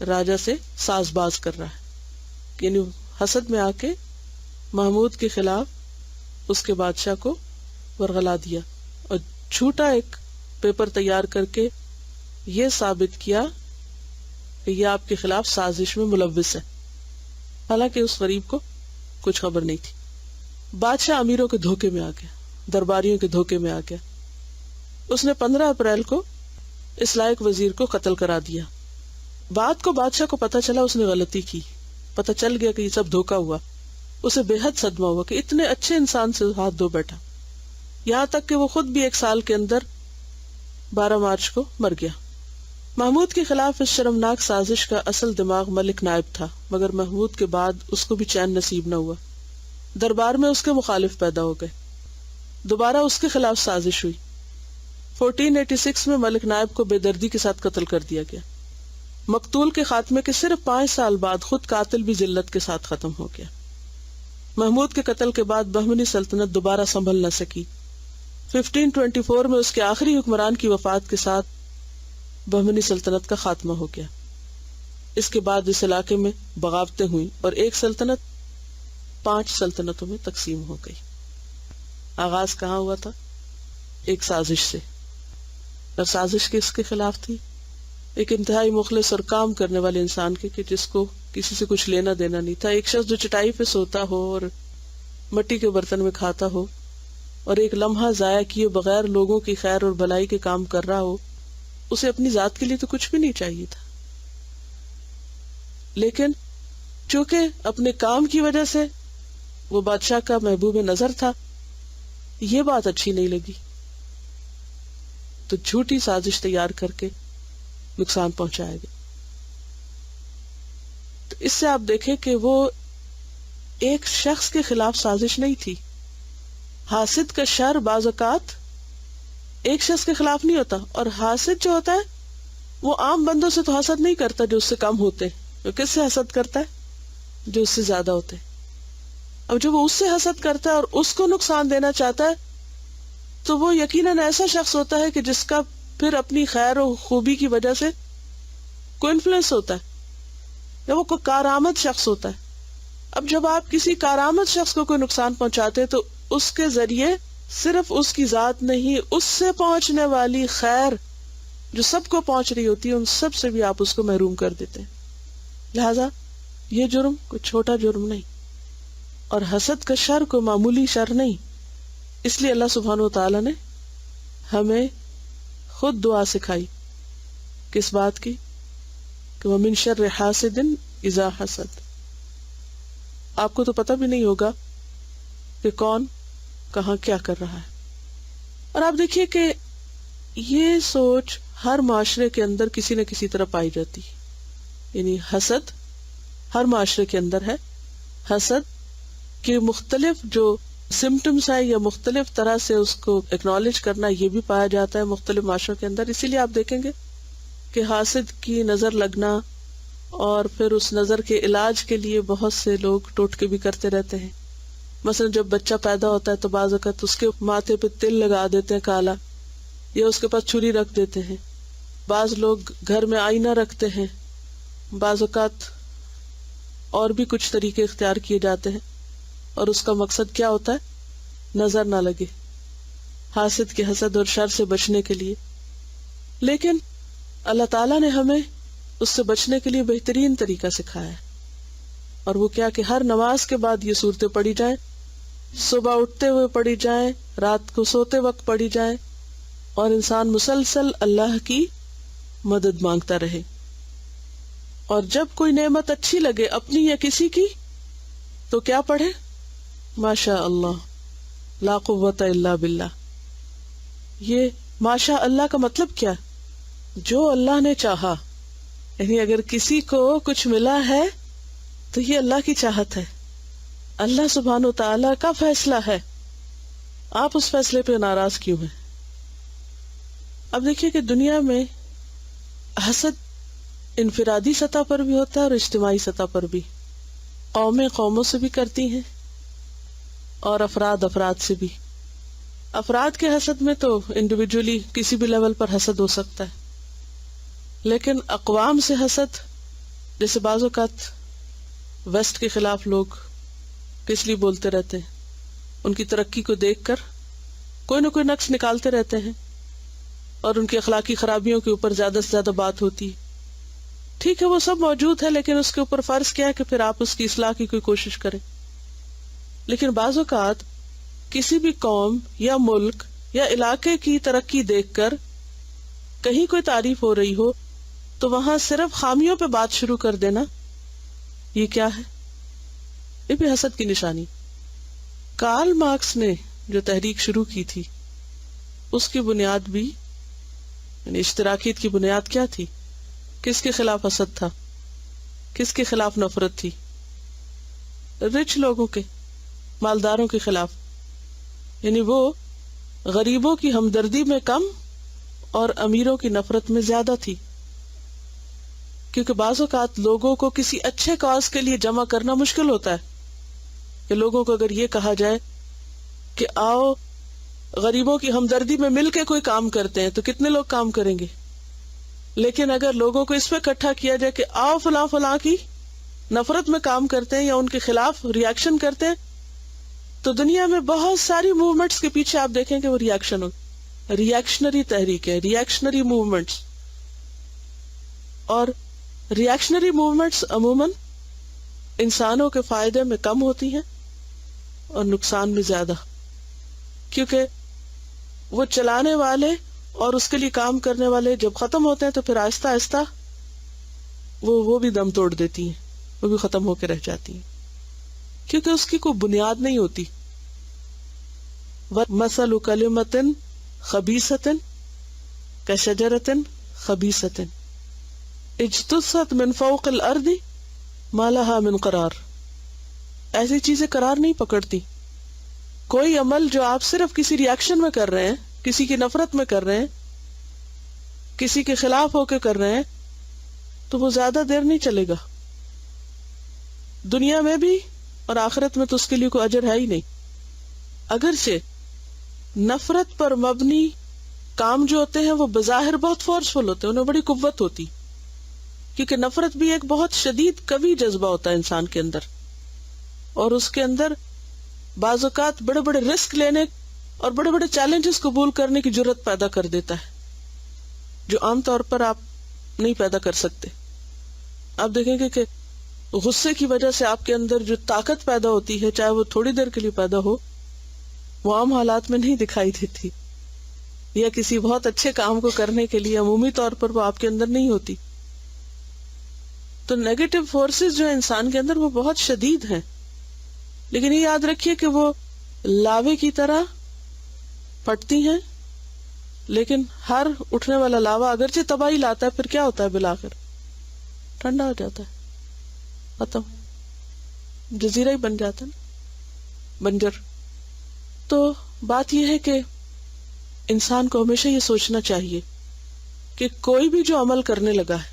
راجہ سے ساز باز کر رہا ہے. یعنی حسد میں آ کے محمود کے خلاف اس کے بادشاہ کو ورغلا دیا اور جھوٹا ایک پیپر تیار کر کے یہ ثابت کیا کہ یہ آپ کے خلاف سازش میں ملوث ہے، حالانکہ اس غریب کو کچھ خبر نہیں تھی. بادشاہ امیروں کے دھوکے میں آ گیا، درباریوں کے دھوکے میں آ گیا. اس نے 15 اپریل کو اس لائق وزیر کو قتل کرا دیا. بعد کو بادشاہ کو پتہ چلا اس نے غلطی کی، پتہ چل گیا کہ یہ سب دھوکا ہوا. اسے بے حد صدمہ ہوا کہ اتنے اچھے انسان سے ہاتھ دھو بیٹھا، یہاں تک کہ وہ خود بھی 1 سال کے اندر 12 مارچ کو مر گیا. محمود کے خلاف اس شرمناک سازش کا اصل دماغ ملک نائب تھا، مگر محمود کے بعد اس کو بھی چین نصیب نہ ہوا. دربار میں اس کے مخالف پیدا ہو گئے، دوبارہ اس کے خلاف سازش ہوئی. 1486 میں ملک نائب کو بے دردی کے ساتھ قتل کر دیا گیا. مقتول کے خاتمے کے صرف 5 سال بعد خود قاتل بھی ذلت کے ساتھ ختم ہو گیا. محمود کے قتل کے بعد بہمنی سلطنت دوبارہ سنبھل نہ سکی. 1524 میں اس کے آخری حکمران کی وفات کے ساتھ بہمنی سلطنت کا خاتمہ ہو گیا. اس کے بعد اس علاقے میں بغاوتیں ہوئیں اور ایک سلطنت 5 سلطنتوں میں تقسیم ہو گئی. آغاز کہاں ہوا تھا؟ ایک سازش سے. اور سازش کس کے خلاف تھی؟ ایک انتہائی مخلص اور کام کرنے والے انسان کے کہ جس کو کسی سے کچھ لینا دینا نہیں تھا. ایک شخص جو چٹائی پہ سوتا ہو اور مٹی کے برتن میں کھاتا ہو اور ایک لمحہ ضائع کیے بغیر لوگوں کی خیر اور بھلائی کے کام کر رہا ہو. اسے اپنی ذات کے لیے تو کچھ بھی نہیں چاہیے تھا، لیکن چونکہ اپنے کام کی وجہ سے وہ بادشاہ کا محبوب نظر تھا، یہ بات اچھی نہیں لگی تو جھوٹی سازش تیار کر کے نقصان پہنچایا گیا. تو اس سے آپ دیکھیں کہ وہ ایک شخص کے خلاف سازش نہیں تھی. حاسد کا شر بعض اوقات ایک شخص کے خلاف نہیں ہوتا، اور حاسد جو ہوتا ہے وہ عام بندوں سے تو حسد نہیں کرتا جو اس سے کم ہوتے. وہ کس سے حسد کرتا ہے؟ جو اس سے زیادہ ہوتے. اب جب وہ اس سے حسد کرتا ہے اور اس کو نقصان دینا چاہتا ہے تو وہ یقیناً ایسا شخص ہوتا ہے کہ جس کا پھر اپنی خیر و خوبی کی وجہ سے کوئی انفلوئنس ہوتا ہے، یا وہ کوئی کارآمد شخص ہوتا ہے. اب جب آپ کسی کارآمد شخص کو کوئی نقصان پہنچاتے تو اس کے ذریعے صرف اس کی ذات نہیں، اس سے پہنچنے والی خیر جو سب کو پہنچ رہی ہوتی ہے ان سب سے بھی آپ اس کو محروم کر دیتے ہیں۔ لہذا یہ جرم کوئی چھوٹا جرم نہیں، اور حسد کا شر کوئی معمولی شر نہیں۔ اس لیے اللہ سبحانہ وتعالی نے ہمیں خود دعا سکھائی، کس بات کی؟ کہ وَمِن شَرِّ حَاسِدٍ إِذَا حَسَدَ۔ آپ کو تو پتہ بھی نہیں ہوگا کہ کون کہاں کیا کر رہا ہے۔ اور آپ دیکھیے کہ یہ سوچ ہر معاشرے کے اندر کسی نہ کسی طرح پائی جاتی ہے، یعنی حسد ہر معاشرے کے اندر ہے۔ حسد کے مختلف جو سمٹمز ہیں یا مختلف طرح سے اس کو اکنالج کرنا، یہ بھی پایا جاتا ہے مختلف معاشروں کے اندر۔ اسی لیے آپ دیکھیں گے کہ حاسد کی نظر لگنا اور پھر اس نظر کے علاج کے لیے بہت سے لوگ ٹوٹکے بھی کرتے رہتے ہیں۔ مثلا جب بچہ پیدا ہوتا ہے تو بعض اوقات اس کے ماتھے پہ تل لگا دیتے ہیں کالا، یا اس کے پاس چھری رکھ دیتے ہیں۔ بعض لوگ گھر میں آئینہ رکھتے ہیں، بعض اوقات اور بھی کچھ طریقے اختیار کیے جاتے ہیں، اور اس کا مقصد کیا ہوتا ہے؟ نظر نہ لگے، حاسد کے حسد اور شر سے بچنے کے لیے۔ لیکن اللہ تعالیٰ نے ہمیں اس سے بچنے کے لیے بہترین طریقہ سکھایا ہے، اور وہ کیا کہ ہر نماز کے بعد یہ صورتیں پڑھی جائیں، صبح اٹھتے ہوئے پڑھی جائیں، رات کو سوتے وقت پڑھی جائیں، اور انسان مسلسل اللہ کی مدد مانگتا رہے۔ اور جب کوئی نعمت اچھی لگے اپنی یا کسی کی تو کیا پڑھے؟ ماشاء اللہ لا قوت الا باللہ۔ یہ ماشاء اللہ کا مطلب کیا؟ جو اللہ نے چاہا، یعنی اگر کسی کو کچھ ملا ہے تو یہ اللہ کی چاہت ہے، اللہ سبحانہ و تعالیٰ کا فیصلہ ہے، آپ اس فیصلے پہ ناراض کیوں ہیں؟ اب دیکھیے کہ دنیا میں حسد انفرادی سطح پر بھی ہوتا ہے اور اجتماعی سطح پر بھی، قومیں قوموں سے بھی کرتی ہیں اور افراد افراد سے بھی۔ افراد کے حسد میں تو انڈیویجولی کسی بھی لیول پر حسد ہو سکتا ہے، لیکن اقوام سے حسد، جیسے بعض اوقات ویسٹ کے خلاف لوگ کس لیے بولتے رہتے ہیں، ان کی ترقی کو دیکھ کر کوئی نہ کوئی نقص نکالتے رہتے ہیں، اور ان کی اخلاقی خرابیوں کے اوپر زیادہ سے زیادہ بات ہوتی ہے۔ ٹھیک ہے، وہ سب موجود ہے، لیکن اس کے اوپر فرض کیا ہے کہ پھر آپ اس کی اصلاح کی کوئی کوشش کریں۔ لیکن بعض اوقات کسی بھی قوم یا ملک یا علاقے کی ترقی دیکھ کر کہیں کوئی تعریف ہو رہی ہو تو وہاں صرف خامیوں پہ بات شروع کر دینا، یہ کیا ہے؟ یہ بھی حسد کی نشانی۔ کارل مارکس نے جو تحریک شروع کی تھی اس کی بنیاد بھی، یعنی اشتراکیت کی بنیاد کیا تھی؟ کس کے خلاف حسد تھا؟ کس کے خلاف نفرت تھی؟ رچ لوگوں کے، مالداروں کے خلاف، یعنی وہ غریبوں کی ہمدردی میں کم اور امیروں کی نفرت میں زیادہ تھی۔ کیونکہ بعض اوقات لوگوں کو کسی اچھے کاز کے لیے جمع کرنا مشکل ہوتا ہے، کہ لوگوں کو اگر یہ کہا جائے کہ آؤ غریبوں کی ہمدردی میں مل کے کوئی کام کرتے ہیں تو کتنے لوگ کام کریں گے؟ لیکن اگر لوگوں کو اس پہ اکٹھا کیا جائے کہ آؤ فلاں فلاں کی نفرت میں کام کرتے ہیں یا ان کے خلاف ریاکشن کرتے ہیں، تو دنیا میں بہت ساری موومنٹس کے پیچھے آپ دیکھیں کہ وہ ریاکشن ہو، ریاکشنری تحریک ہے، ریاکشنری موومنٹس۔ اور ریاکشنری موومنٹس عموماً انسانوں کے فائدے میں کم ہوتی ہیں اور نقصان میں زیادہ، کیونکہ وہ چلانے والے اور اس کے لیے کام کرنے والے جب ختم ہوتے ہیں تو پھر آہستہ آہستہ وہ بھی دم توڑ دیتی ہیں، وہ بھی ختم ہو کے رہ جاتی ہیں، کیونکہ اس کی کوئی بنیاد نہیں ہوتی۔ وَمَثَلُ كَلِمَةٍ خَبِيثَةٍ كَشَجَرَةٍ خَبِيثَةٍ اجتثت من فوق الارض ما لها من قرار۔ ایسی چیزیں قرار نہیں پکڑتی۔ کوئی عمل جو آپ صرف کسی ریاکشن میں کر رہے ہیں، کسی کی نفرت میں کر رہے ہیں، کسی کے خلاف ہو کے کر رہے ہیں، تو وہ زیادہ دیر نہیں چلے گا، دنیا میں بھی اور آخرت میں تو اس کے لیے کوئی اجر ہے ہی نہیں۔ اگرچہ نفرت پر مبنی کام جو ہوتے ہیں وہ بظاہر بہت فورسفل ہوتے ہیں، انہیں بڑی قوت ہوتی، کیونکہ نفرت بھی ایک بہت شدید قوی جذبہ ہوتا ہے انسان کے اندر، اور اس کے اندر بعض اوقات بڑے بڑے رسک لینے اور بڑے بڑے چیلنجز قبول کرنے کی جرت پیدا کر دیتا ہے جو عام طور پر آپ نہیں پیدا کر سکتے. آپ دیکھیں گے کہ غصے کی وجہ سے آپ کے اندر جو طاقت پیدا ہوتی ہے، چاہے وہ تھوڑی دیر کے لیے پیدا ہو، وہ عام حالات میں نہیں دکھائی دیتی، یا کسی بہت اچھے کام کو کرنے کے لیے عمومی طور پر وہ آپ کے اندر نہیں ہوتی. تو نیگیٹو فورسز جو ہے انسان کے اندر وہ بہت شدید ہیں، لیکن یہ یاد رکھیے کہ وہ لاوے کی طرح پھٹتی ہیں، لیکن ہر اٹھنے والا لاوا اگرچہ تباہی لاتا ہے، پھر کیا ہوتا ہے بالآخر؟ ٹھنڈا ہو جاتا ہے، ختم، جزیرہ ہی بن جاتا ہے نا، بنجر. تو بات یہ ہے کہ انسان کو ہمیشہ یہ سوچنا چاہیے کہ کوئی بھی جو عمل کرنے لگا ہے،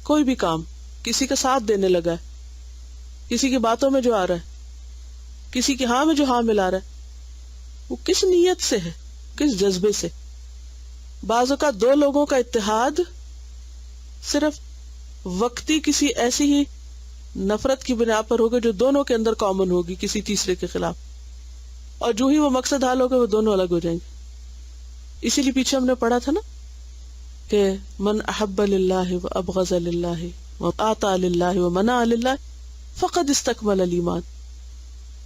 کوئی بھی کام، کسی کا ساتھ دینے لگا ہے، کسی کی باتوں میں جو آ رہا ہے، کسی کی ہاں میں جو ہاں ملا رہا ہے، وہ کس نیت سے ہے، کس جذبے سے. بعض اوقات دو لوگوں کا اتحاد صرف وقتی کسی ایسی ہی نفرت کی بنا پر ہوگا جو دونوں کے اندر کامن ہوگی کسی تیسرے کے خلاف، اور جو ہی وہ مقصد حل ہوگا وہ دونوں الگ ہو جائیں گے. اسی لیے پیچھے ہم نے پڑھا تھا نا کہ من احب للہ و ابغض للہ و آطا للہ و منع للہ فقد استکمل الایمان.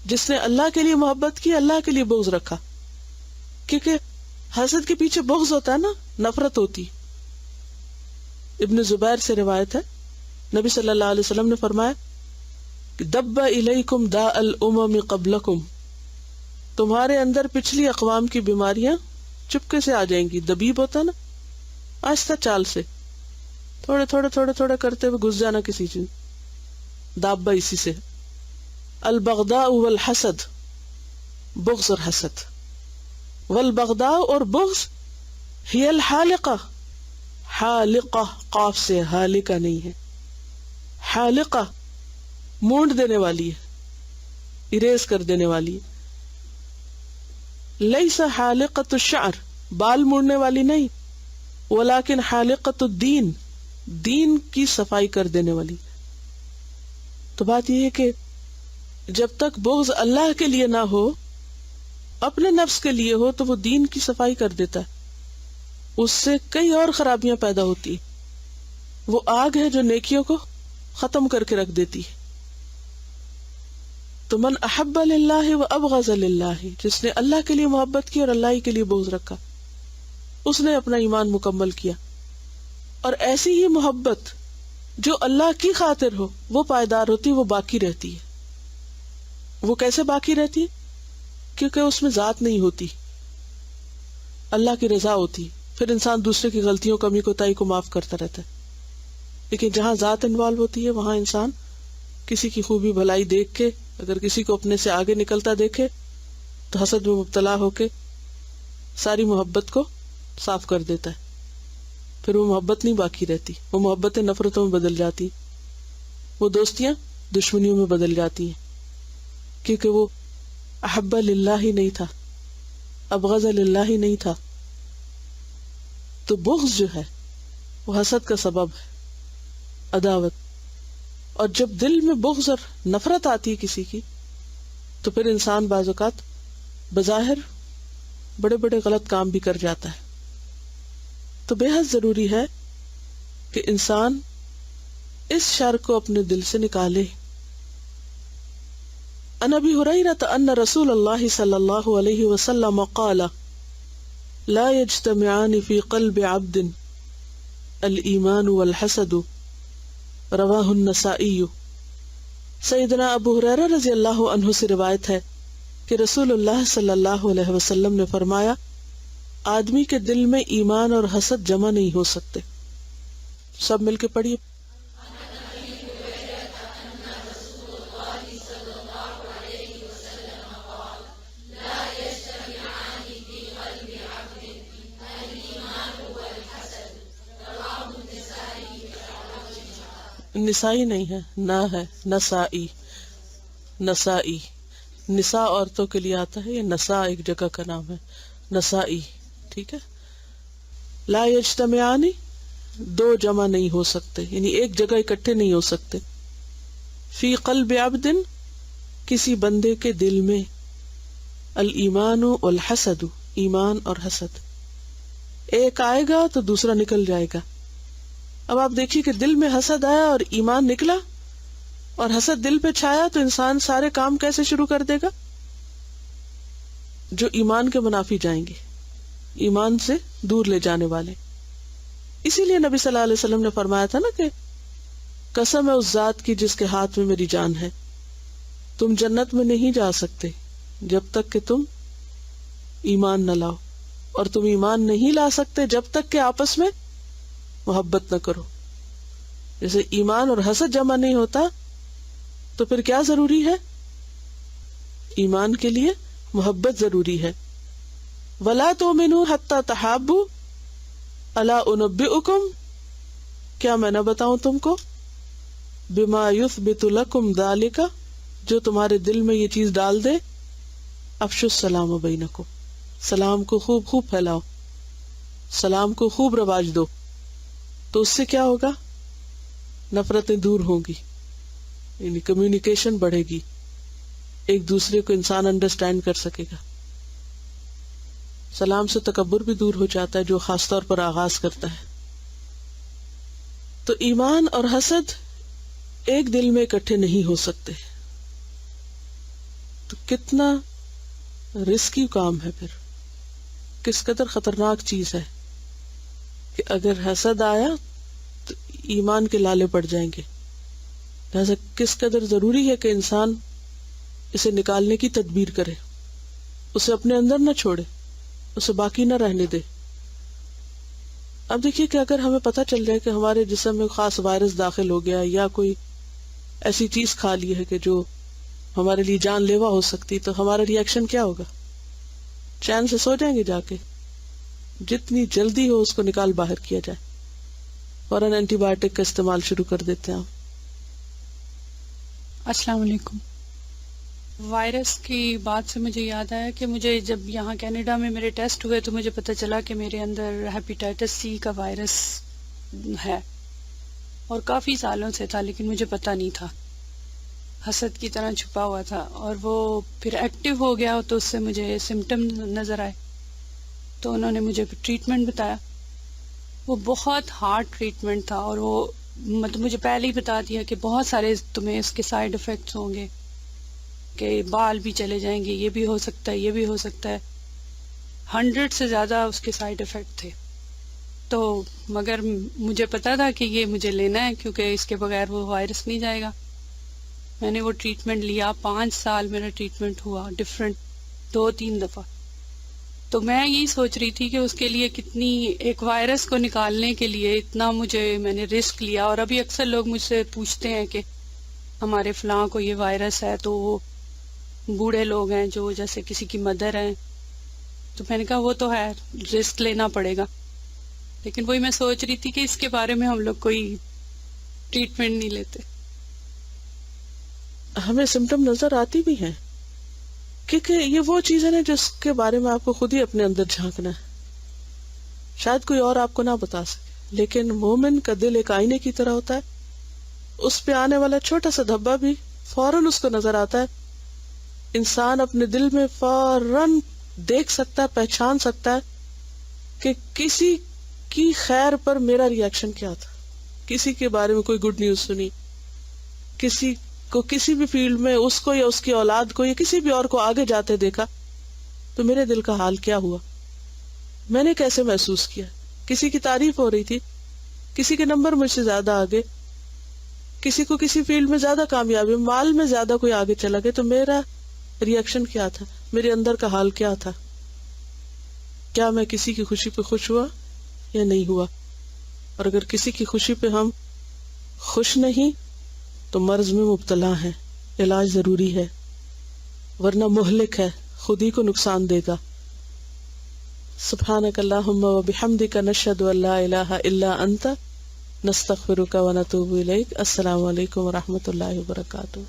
جس نے اللہ کے لیے محبت کی، اللہ کے لیے بغض رکھا، کیونکہ حسد کے پیچھے بغض ہوتا ہے نا، نفرت ہوتی. ابن زبیر سے روایت ہے، نبی صلی اللہ علیہ وسلم نے فرمایا کہ دب الیکم داء الامم قبلکم، تمہارے اندر پچھلی اقوام کی بیماریاں چپکے سے آ جائیں گی. دبیب ہوتا ہے نا، آہستہ چال سے، تھوڑے تھوڑے تھوڑے تھوڑے کرتے ہوئے گھس جانا کسی چیز. دابہ اسی سے. البغضاء والحسد، بغض اور حسد. والبغضاء اور بغض ہی الحالقہ، حالقہ قاف سے، حالقہ نہیں ہے، حالقہ مونڈ دینے والی ہے، اریز کر دینے والی ہے. لیس حالقۃ الشعر، بال مونڈنے والی نہیں، ولیکن حالقۃ الدین، دین کی صفائی کر دینے والی. تو بات یہ ہے کہ جب تک بغض اللہ کے لیے نہ ہو، اپنے نفس کے لیے ہو، تو وہ دین کی صفائی کر دیتا ہے. اس سے کئی اور خرابیاں پیدا ہوتی. وہ آگ ہے جو نیکیوں کو ختم کر کے رکھ دیتی ہے. تو من احب للہ و ابغض للہ، جس نے اللہ کے لیے محبت کی اور اللہ ہی کے لیے بغض رکھا، اس نے اپنا ایمان مکمل کیا. اور ایسی ہی محبت جو اللہ کی خاطر ہو وہ پائیدار ہوتی، وہ باقی رہتی ہے. وہ کیسے باقی رہتی؟ کیونکہ اس میں ذات نہیں ہوتی، اللہ کی رضا ہوتی. پھر انسان دوسرے کی غلطیوں، کمی کوتاہی کو معاف کرتا رہتا ہے. لیکن جہاں ذات انوالو ہوتی ہے، وہاں انسان کسی کی خوبی بھلائی دیکھ کے، اگر کسی کو اپنے سے آگے نکلتا دیکھے تو حسد میں مبتلا ہو کے ساری محبت کو صاف کر دیتا ہے. پھر وہ محبت نہیں باقی رہتی، وہ محبتیں نفرتوں میں بدل جاتی، وہ دوستیاں دشمنیوں میں بدل جاتی ہیں، کیونکہ وہ احب للہ ہی نہیں تھا، ابغض للہ ہی نہیں تھا. تو بغض جو ہے وہ حسد کا سبب ہے، عداوت. اور جب دل میں بغض اور نفرت آتی ہے کسی کی، تو پھر انسان بعض اوقات بظاہر بڑے بڑے غلط کام بھی کر جاتا ہے. تو بے حد ضروری ہے کہ انسان اس شر کو اپنے دل سے نکالے. عن ابی ہریرہ ان رسول اللہ صلی اللہ علیہ وسلم قال لا يجتمعان في قلب عبد الایمان والحسد، رواہ النسائی. سیدنا ابو ہریرہ رضی اللہ عنہ سے روایت ہے کہ رسول اللہ صلی اللہ علیہ وسلم نے فرمایا، آدمی کے دل میں ایمان اور حسد جمع نہیں ہو سکتے. سب مل کے پڑھیے. نسائی نہیں ہے، نہ ہے، نسائی، نسائی. نساء عورتوں کے لیے آتا ہے، یہ نساء ایک جگہ کا نام ہے، نسائی. ٹھیک ہے. لا یجتمعان، دو جمع نہیں ہو سکتے، یعنی ایک جگہ اکٹھے نہیں ہو سکتے. فی قلب عبد، کسی بندے کے دل میں، الایمان والحسد، ایمان اور حسد. ایک آئے گا تو دوسرا نکل جائے گا. اب آپ دیکھیے کہ دل میں حسد آیا اور ایمان نکلا، اور حسد دل پہ چھایا تو انسان سارے کام کیسے شروع کر دے گا؟ جو ایمان کے منافی جائیں گے، ایمان سے دور لے جانے والے. اسی لیے نبی صلی اللہ علیہ وسلم نے فرمایا تھا نا کہ قسم ہے اس ذات کی جس کے ہاتھ میں میری جان ہے، تم جنت میں نہیں جا سکتے جب تک کہ تم ایمان نہ لاؤ، اور تم ایمان نہیں لا سکتے جب تک کہ آپس میں محبت نہ کرو. جیسے ایمان اور حسد جمع نہیں ہوتا تو پھر کیا ضروری ہے؟ ایمان کے لیے محبت ضروری ہے. وَلَا تُؤْمِنُوا حَتَّى تَحَابُّوا أَلَا أُنَبِّئُكُمْ، کیا میں نہ بتاؤں تم کو؟ بِمَا يُثْبِتُ لَكُمْ ذَلِكَ، جو تمہارے دل میں یہ چیز ڈال دے. افشوا السلام بینکم، سلام کو خوب خوب پھیلاؤ، سلام کو خوب رواج دو. تو اس سے کیا ہوگا؟ نفرتیں دور ہوں گی، یعنی کمیونیکیشن بڑھے گی، ایک دوسرے کو انسان انڈرسٹینڈ کر سکے گا. سلام سے تکبر بھی دور ہو جاتا ہے جو خاص طور پر آغاز کرتا ہے. تو ایمان اور حسد ایک دل میں اکٹھے نہیں ہو سکتے. تو کتنا رسکی کام ہے پھر، کس قدر خطرناک چیز ہے کہ اگر حسد آیا تو ایمان کے لالے پڑ جائیں گے. لہذا کس قدر ضروری ہے کہ انسان اسے نکالنے کی تدبیر کرے، اسے اپنے اندر نہ چھوڑے، اسے باقی نہ رہنے دے. اب دیکھیے کہ اگر ہمیں پتہ چل جائے کہ ہمارے جسم میں خاص وائرس داخل ہو گیا یا کوئی ایسی چیز کھا لی ہے کہ جو ہمارے لیے جان لیوا ہو سکتی، تو ہمارا ری ایکشن کیا ہوگا؟ چین سے سو جائیں گے جا کے؟ جتنی جلدی ہو اس کو نکال باہر کیا جائے، فوراً اینٹی بایوٹک کا استعمال شروع کر دیتے ہیں ہم. السلام علیکم. وائرس کی بات سے مجھے یاد آیا کہ مجھے جب یہاں کینیڈا میں میرے ٹیسٹ ہوئے تو مجھے پتہ چلا کہ میرے اندر ہیپیٹائٹس سی کا وائرس ہے، اور کافی سالوں سے تھا لیکن مجھے پتہ نہیں تھا، حسد کی طرح چھپا ہوا تھا. اور وہ پھر ایکٹیو ہو گیا تو اس سے مجھے سمٹم نظر آئے، تو انہوں نے مجھے ٹریٹمنٹ بتایا. وہ بہت ہارڈ ٹریٹمنٹ تھا، اور وہ مطلب مجھے پہلے ہی بتا دیا کہ بہت سارے تمہیں اس کے سائیڈ افیکٹس ہوں گے، کہ بال بھی چلے جائیں گے، یہ بھی ہو سکتا ہے، یہ بھی ہو سکتا ہے. 100 سے زیادہ اس کے سائیڈ افیکٹ تھے. تو مگر مجھے پتا تھا کہ یہ مجھے لینا ہے کیونکہ اس کے بغیر وہ وائرس نہیں جائے گا. میں نے وہ ٹریٹمنٹ لیا، 5 سال میرا ٹریٹمنٹ ہوا، ڈفرینٹ 2-3 دفعہ. تو میں یہی سوچ رہی تھی کہ اس کے لیے کتنی، ایک وائرس کو نکالنے کے لیے اتنا میں نے رسک لیا. اور ابھی اکثر لوگ مجھ سے پوچھتے ہیں کہ ہمارے فلاں کو یہ وائرس ہے، تو وہ بوڑھے لوگ ہیں جو جیسے کسی کی مدر ہیں، تو میں نے کہا وہ تو ہے، رسک لینا پڑے گا. لیکن وہی میں سوچ رہی تھی کہ اس کے بارے میں ہم لوگ کوئی ٹریٹمنٹ نہیں لیتے. ہمیں سمٹم نظر آتی بھی ہیں، کیونکہ یہ وہ چیز ہے نا جس کے بارے میں آپ کو خود ہی اپنے اندر جھانکنا ہے. شاید کوئی اور آپ کو نہ بتا سکے، لیکن مومن کا دل ایک آئینے کی طرح ہوتا ہے. اس پہ آنے والا چھوٹا سا دھبا بھی فوراً اس کو نظر آتا ہے. انسان اپنے دل میں فوراً دیکھ سکتا ہے، پہچان سکتا ہے کہ کسی کی خیر پر میرا ری ایکشن کیا تھا. کسی کے بارے میں کوئی گڈ نیوز سنی، کسی کو کسی بھی فیلڈ میں اس کو یا اس کی اولاد کو یا کسی بھی اور کو آگے جاتے دیکھا تو میرے دل کا حال کیا ہوا، میں نے کیسے محسوس کیا. کسی کی تعریف ہو رہی تھی، کسی کے نمبر مجھ سے زیادہ آگے، کسی کو کسی فیلڈ میں زیادہ کامیابی، مال میں زیادہ کوئی آگے چلا گیا، تو میرا ری ایکشن کیا تھا، میرے اندر کا حال کیا تھا. کیا میں کسی کی خوشی پہ خوش ہوا یا نہیں ہوا؟ اور اگر کسی کی خوشی پہ ہم خوش نہیں تو مرض میں مبتلا ہیں، علاج ضروری ہے، ورنہ مہلک ہے، خود ہی کو نقصان دے گا. سبحانک اللہم و بحمدک نشہد ان لا الہ الا انت نستغفرک و نتوب الیک. السلام علیکم و رحمۃ اللہ وبرکاتہ.